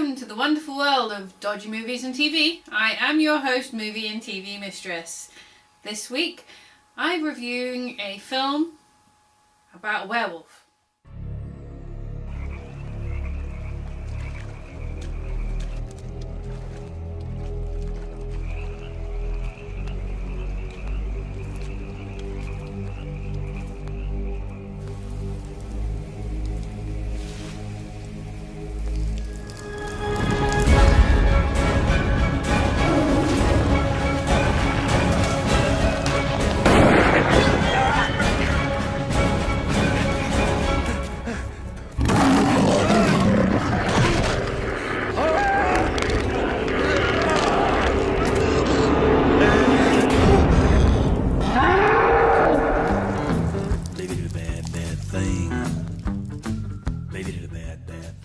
welcome to the wonderful world of dodgy movies and TV. I am your host, Movie and TV Mistress. This week, I'm reviewing a film about a werewolf.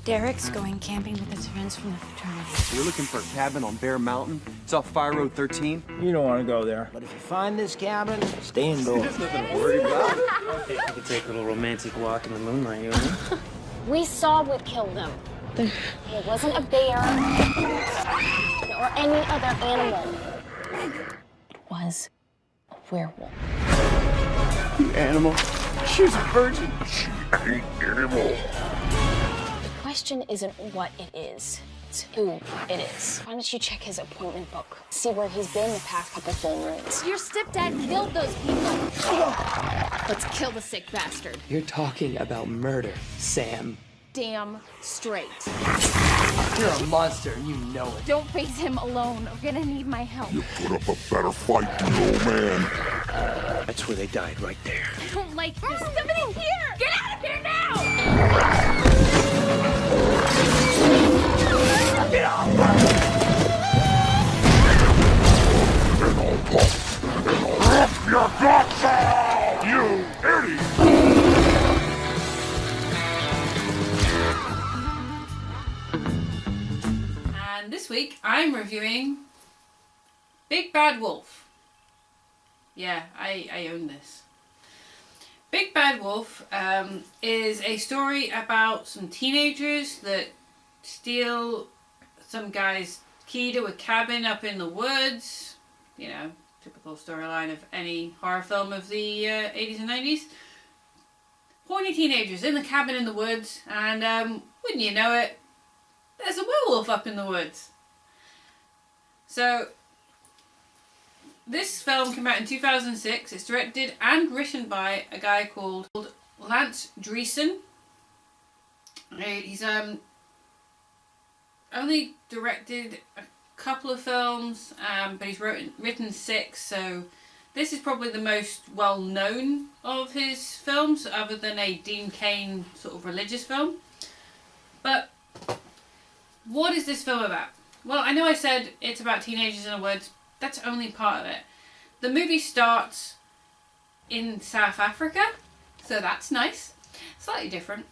Derek's going camping with his friends from the fraternity. We're looking for a cabin on Bear Mountain. It's off Fire Road 13. You don't want to go there. But if you find this cabin, stay indoors. There's nothing to worry about. Okay, we could take a little romantic walk in the moonlight, you know? We saw what killed them. It wasn't a bear or any other animal. It was a werewolf. You animal. She's a virgin. She ain't animal. The question isn't what it is, it's who it is. Why don't you check his appointment book? See where he's been the past couple full moons. Your stepdad killed those people. Let's kill the sick bastard. You're talking about murder, Sam. Damn straight. You're a monster and you know it. Don't face him alone. We're gonna need my help. You put up a better fight than the old man. That's where they died, right there. I don't like this. Somebody here! Get out of here now! And I'll pop and I'll rip your guts out, you idiot! And this week, I'm reviewing Big Bad Wolf. Yeah, I own this. Big Bad Wolf is a story about some teenagers that steal some guy's key to a cabin up in the woods. You know, typical storyline of any horror film of the 80s and 90s. Horny teenagers in the cabin in the woods, and wouldn't you know it, there's a werewolf up in the woods. So, this film came out in 2006. It's directed and written by a guy called Lance Dreesen. He's only directed a couple of films, but he's written 6. So this is probably the most well-known of his films, other than a Dean Cain sort of religious film. But what is this film about? Well, I know I said it's about teenagers in the woods. That's only part of it. The movie starts in South Africa, so that's nice. Slightly different.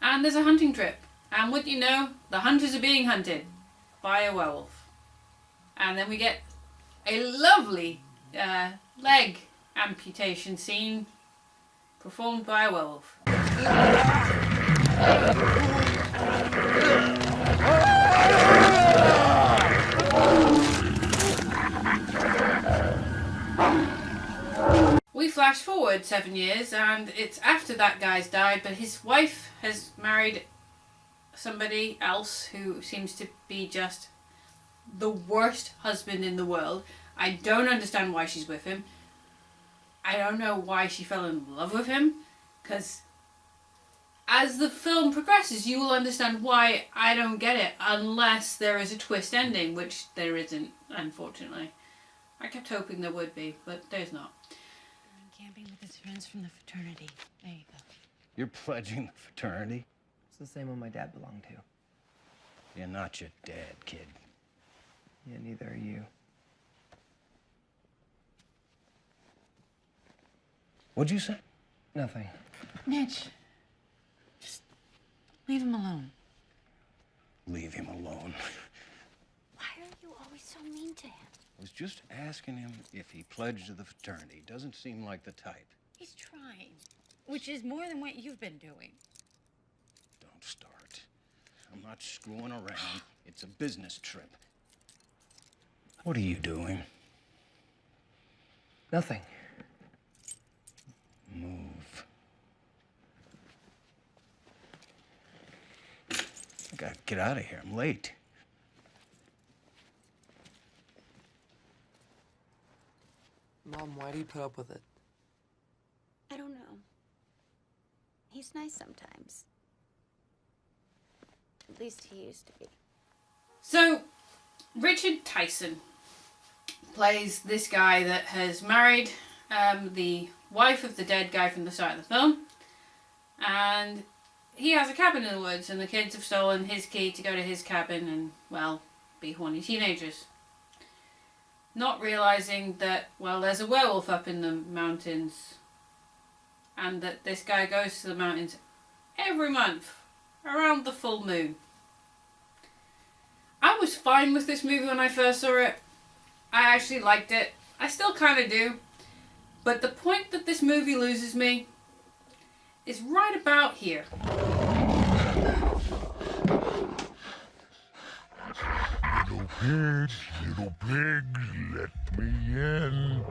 And there's a hunting trip. And what you know, the hunters are being hunted by a werewolf. And then we get a lovely leg amputation scene performed by a werewolf. We flash forward 7 years, and it's after that guy's died, but his wife has married somebody else who seems to be just the worst husband in the world. I don't understand why she's with him. I don't know why she fell in love with him, because as the film progresses, you will understand why. I don't get it, unless there is a twist ending, which there isn't, unfortunately. I kept hoping there would be, but there's not. Going camping with his friends from the fraternity. There you go. You're pledging the fraternity? It's the same one my dad belonged to. You're not your dad, kid. Yeah, neither are you. What'd you say? Nothing. Mitch, just leave him alone. Leave him alone. Why are you always so mean to him? I was just asking him if he pledged to the fraternity. Doesn't seem like the type. He's trying, which is more than what you've been doing. Don't start. I'm not screwing around. It's a business trip. What are you doing? Nothing. Move. I gotta get out of here. I'm late. Mom, why do you put up with it? I don't know. He's nice sometimes. At least he used to be. So, Richard Tyson plays this guy that has married the wife of the dead guy from the start of the film, and he has a cabin in the woods, and the kids have stolen his key to go to his cabin and, well, be horny teenagers. Not realising that, well, there's a werewolf up in the mountains, and that this guy goes to the mountains every month around the full moon. I was fine with this movie when I first saw it. I actually liked it. I still kind of do. But the point that this movie loses me is right about here. Little pigs, let me in.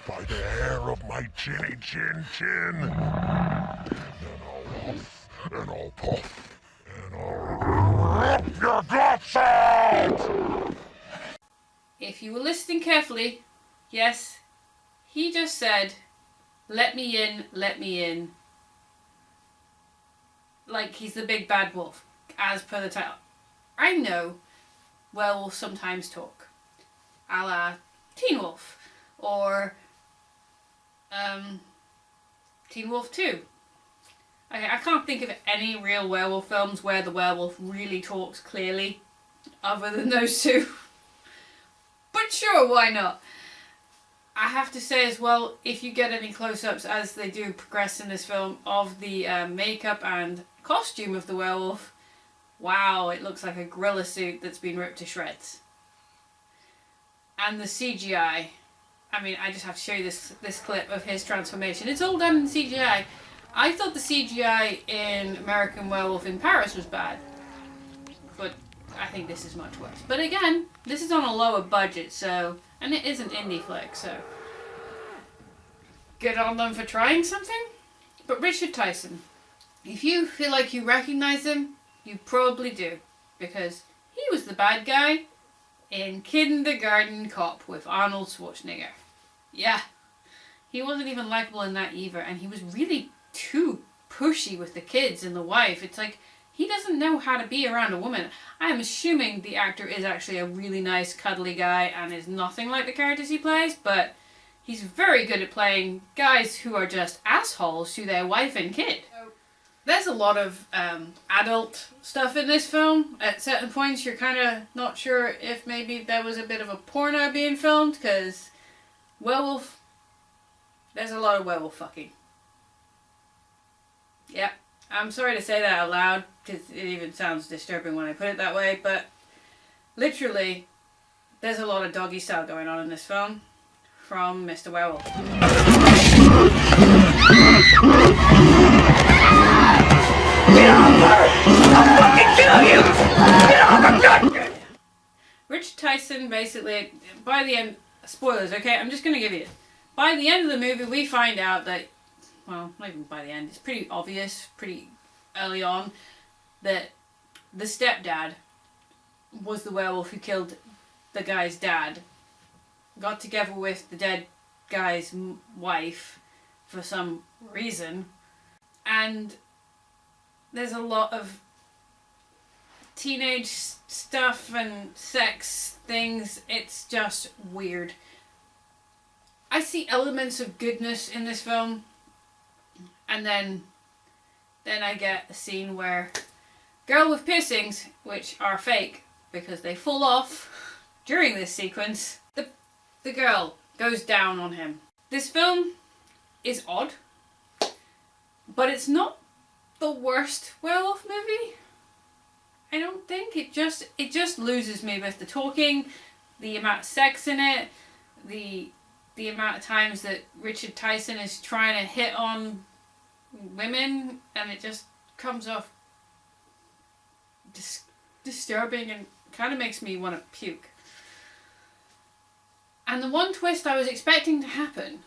By the hair of my chinny chin chin. Then I'll huff, and I'll puff, and I'll rip your guts out! If you were listening carefully, yes, he just said, let me in, let me in. Like he's the big bad wolf, as per the title. I know werewolves sometimes talk, a la Teen Wolf, or Teen Wolf 2. Okay, I can't think of any real werewolf films where the werewolf really talks clearly, other than those two. But sure, why not? I have to say as well, if you get any close-ups, as they do progress in this film, of the makeup and costume of the werewolf, wow, it looks like a gorilla suit that's been ripped to shreds. And the CGI, I mean, I just have to show you this clip of his transformation. It's all done in CGI. I thought the CGI in American Werewolf in Paris was bad, but I think this is much worse. But again, this is on a lower budget, so, and it is an indie flick, so good on them for trying something. But Richard Tyson, if you feel like you recognize him, you probably do, because he was the bad guy in Kindergarten Cop with Arnold Schwarzenegger. Yeah, he wasn't even likable in that either, and he was really too pushy with the kids and the wife. It's like, he doesn't know how to be around a woman. I am assuming the actor is actually a really nice, cuddly guy and is nothing like the characters he plays, but he's very good at playing guys who are just assholes to their wife and kid. There's a lot of adult stuff in this film. At certain points, you're kind of not sure if maybe there was a bit of a porno being filmed, because werewolf, there's a lot of werewolf fucking. Yeah, I'm sorry to say that out loud, because it even sounds disturbing when I put it that way, but literally, there's a lot of doggy style going on in this film from Mr. Werewolf. Richard Tyson basically, by the end, spoilers, okay, I'm just going to give you it. By the end of the movie, we find out that, well, not even by the end, it's pretty obvious, pretty early on, that the stepdad was the werewolf who killed the guy's dad, got together with the dead guy's wife for some reason, and there's a lot of teenage stuff and sex things. It's just weird. I see elements of goodness in this film, and then I get a scene where girl with piercings, which are fake because they fall off during this sequence, the girl goes down on him. This film is odd, but it's not the worst werewolf movie. I don't think. It just loses me with the talking, the amount of sex in it, the amount of times that Richard Tyson is trying to hit on women, and it just comes off disturbing and kind of makes me want to puke. And the one twist I was expecting to happen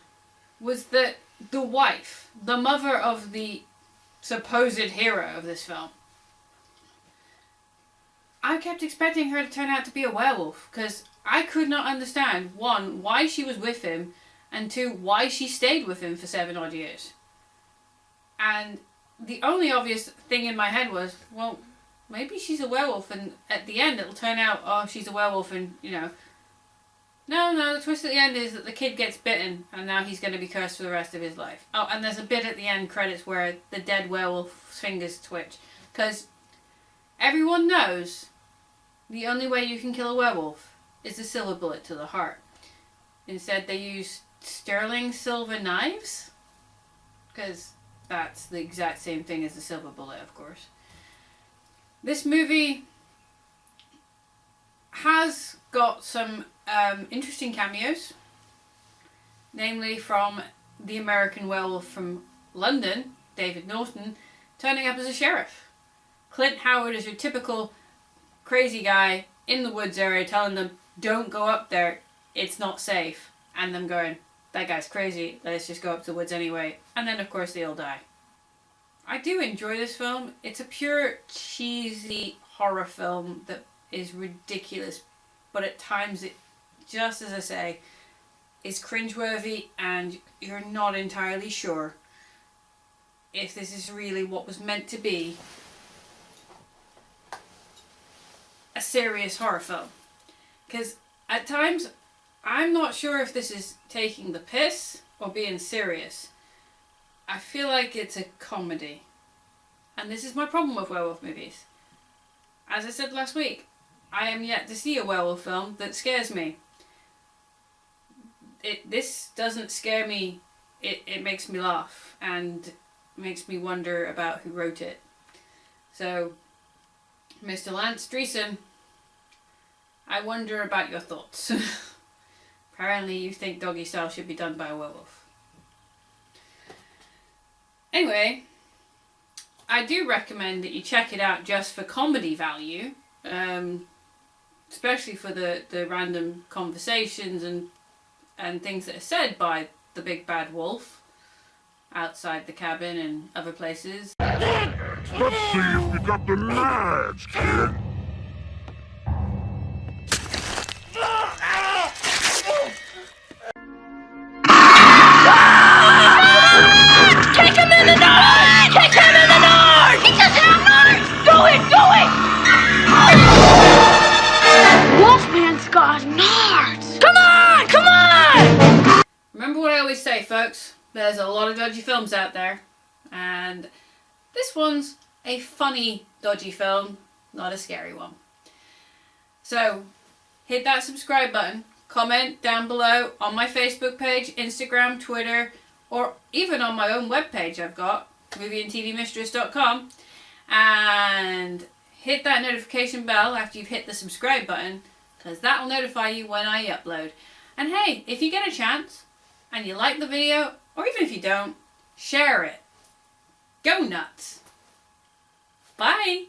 was that the wife, the mother of the supposed hero of this film, I kept expecting her to turn out to be a werewolf, because I could not understand, one, why she was with him, and two, why she stayed with him for 7 odd years. And the only obvious thing in my head was, well, maybe she's a werewolf, and at the end it'll turn out, oh, she's a werewolf, and, you know. No, the twist at the end is that the kid gets bitten, and now he's going to be cursed for the rest of his life. Oh, and there's a bit at the end credits where the dead werewolf's fingers twitch. Because everyone knows the only way you can kill a werewolf is a silver bullet to the heart. Instead, they use sterling silver knives, because that's the exact same thing as the silver bullet, of course. This movie has got some interesting cameos, namely from the American Werewolf from London, David Norton, turning up as a sheriff. Clint Howard is your typical crazy guy in the woods area telling them, don't go up there, it's not safe. And them going, that guy's crazy, let's just go up to the woods anyway. And then of course they all die. I do enjoy this film. It's a pure cheesy horror film that is ridiculous, but at times it, just as I say, is cringeworthy, and you're not entirely sure if this is really what was meant to be a serious horror film. Because at times I'm not sure if this is taking the piss or being serious. I feel like it's a comedy. And this is my problem with werewolf movies. As I said last week, I am yet to see a werewolf film that scares me. This doesn't scare me, it makes me laugh and makes me wonder about who wrote it. So, Mr. Lance Dreesen, I wonder about your thoughts. Apparently you think Doggy Style should be done by a werewolf. Anyway, I do recommend that you check it out just for comedy value, especially for the random conversations and things that are said by the big bad wolf outside the cabin and other places. Let's see if you got the knives, kid. Kick him in the north! Kick him in the north! He doesn't have knives! Do it! Wolfman's got nards! Come on! Remember what I always say, folks, there's a lot of dodgy films out there, and this one's a funny dodgy film, not a scary one. So, hit that subscribe button, comment down below on my Facebook page, Instagram, Twitter, or even on my own webpage I've got, movieandtvmistress.com, and hit that notification bell after you've hit the subscribe button, because that will notify you when I upload. And hey, if you get a chance, and you like the video, or even if you don't, share it. Go nuts. Bye.